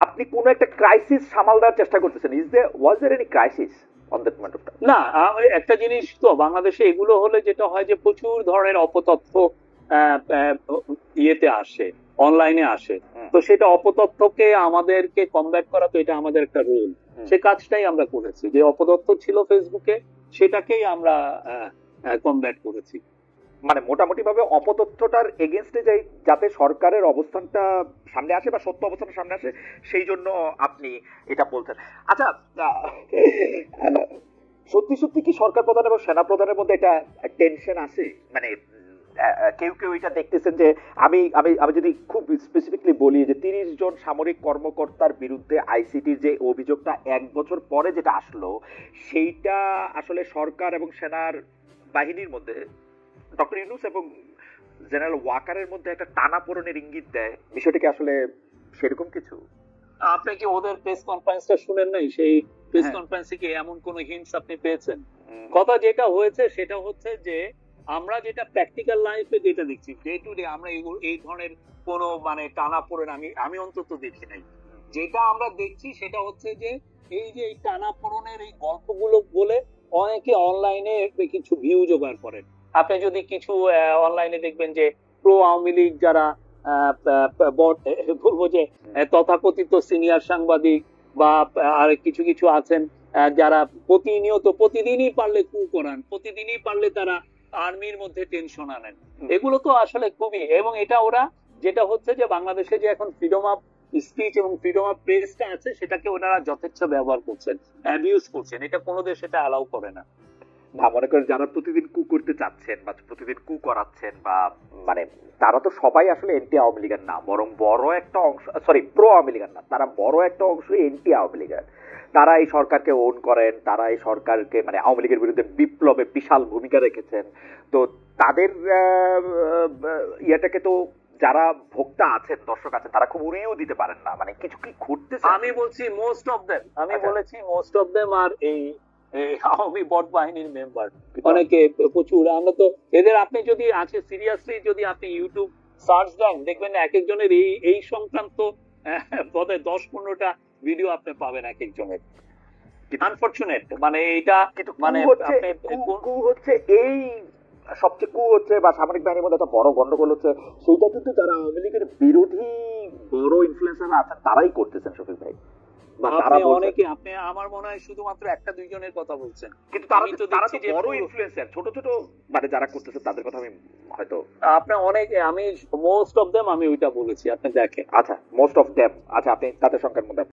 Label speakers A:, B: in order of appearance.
A: আপনি কোন একটা ক্রাইসিস সামাল দেওয়ার চেষ্টা করতেছেন, was there any crisis on that point of time?
B: না, একটা জিনিস তো বাংলাদেশে এগুলো হলে যেটা হয় যে প্রচুর ধরনের অপতথ্য আহ, আহ, ইয়েতে আসে, অনলাইনে আসে। তো সেটা অপতথ্যকে আমাদেরকে কমব্যাট করা, তো এটা আমাদের একটা রোল। সে কাজটাই আমরা করেছি, যে অপতথ্য ছিল ফেসবুকে সেটাকেই আমরা কমব্যাট করেছি।
A: মানে মোটামুটি ভাবে অপতথ্যটার এগেনস্টে যাই, যাতে সরকারের অবস্থানটা সামনে আসে বা সত্য অবস্থানটা সামনে আসে, সেই জন্য আপনি এটা বলছেন। আচ্ছা, সত্যি সত্যি কি সরকার প্রধান এবং সেনা প্রধানের মধ্যে একটা টেনশন আছে? মানে কেউ কেউ এটা দেখতেছেন যে, আমি আমি আমি যদি খুব স্পেসিফিকলি বলি যে 30 জন সামরিক কর্মকর্তার বিরুদ্ধে আইসিটির যে অভিযোগটা 1 বছর পরে যেটা আসলো, সেইটা আসলে সরকার এবং সেনার বাহিনীর মধ্যে, ডক্টর ইউনূস এবং জেনারেল ওয়াকারের মধ্যে একটা টানাপোড়েনের ইঙ্গিত দেয়। বিষয়টা কি আসলে সেরকম কিছু?
B: আপনি কি ওদের প্রেস কনফারেন্সটা শুনেন নাই? সেই প্রেস কনফারেন্সে কি এমন কোন হিন্টস আপনি পেয়েছেন? কথা যেটা হয়েছে সেটা হচ্ছে যে, আমরা যেটা প্র্যাকটিক্যাল লাইফে যেটা দেখছি ডে টু ডে, আমরা এই ধরনের কোন মানে টানা পড়েন আমি অন্তত দেখি নাই। যেটা আমরা দেখছি সেটা হচ্ছে যে, এই যে এই টানা পড়নের এই গল্পগুলো বলে অনেকে অনলাইনে কিছু ভিউ জোগাড় করেন। আপনি যদি কিছু অনলাইনে দেখবেন যে প্রো আওয়ামী লীগ যারা বলবো যে তথাকথিত সিনিয়র সাংবাদিক বা আর কিছু কিছু আছেন যারা প্রতিনিয়ত প্রতিদিনই পারলে কু করান, প্রতিদিনই পারলে তারা আর্মির মধ্যে টেনশন আনেন। এগুলো তো আসলে খুবই, এবং এটা ওরা যেটা হচ্ছে যে বাংলাদেশে যে এখন ফ্রিডম অফ স্পিচ এবং ফ্রিডম অফ প্রেসটা আছে, সেটাকে ওনারা যথেচ্ছ ব্যবহার করছেন, অ্যাবিউজ করছেন। এটা কোনো দেশ এটা অ্যালাউ করে না।
A: না, মনে করেন যারা প্রতিদিন কু করতে চাচ্ছেন বা প্রতিদিন কু করাচ্ছেন, বা মানে তারা তো সবাই আসলে এন্টি আওয়ামী লীগের না, বরং বড় একটা অংশ, সরি প্রো আওয়ামী লীগের না, তারা বড় একটা অংশই এন্টি আওয়ামী লীগের। তারা এই সরকারকে ওন করেন, তারা এই সরকারকে মানে আওয়ামী লীগের বিরুদ্ধে বিপ্লবে বিশাল ভূমিকা রেখেছেন। তো তাদের ইয়েটাকে তো যারা ভোক্তা আছেন, দর্শক আছেন, তারা খুব উড়িয়েও দিতে পারেন না। মানে কিছু কি ঘটতেছে?
B: আমি বলছি মোস্ট অফ দেম, আমি বলেছি মোস্ট অফ দেম আর এই আওয়ামী বট বাহিনীর মেম্বার অনেকে প্রচুর। আমরা তো এদের, আপনি যদি আছে সিরিয়াসলি যদি আপনি ইউটিউব সার্চ দেন, দেখবেন এক একজনের এই সংক্রান্ত বোধহয় 10-15টা ভিডিও আপনি পাবেন এক একজনের। আনফরচুনেট মানে এটা মানে
A: কু হচ্ছে এই সবচেয়ে কু হচ্ছে, বা সামরিক বাহিনীর মধ্যে একটা বড় গন্ডগোল হচ্ছে, সেইটা কিন্তু যারা আওয়ামী লীগের বিরোধী বড় ইনফ্লুয়েন্সার আছেন তারাই করতেছেন শফিক ভাই।
B: অনেকে, আপনি আমার মনে হয় শুধুমাত্র 1-2 জনের কথা বলছেন,
A: কিন্তু তারা তো বড় ইনফ্লুয়েন্সার। ছোট ছোট মানে যারা করতেছে তাদের কথা আমি হয়তো
B: আপনার অনেক, আমি মোস্ট অফ দেম আমি ওইটা বলেছি, আপনি দেখেন।
A: আচ্ছা, মোস্ট অফ দেম, আচ্ছা আপনি তাদের সংখ্যার মধ্যে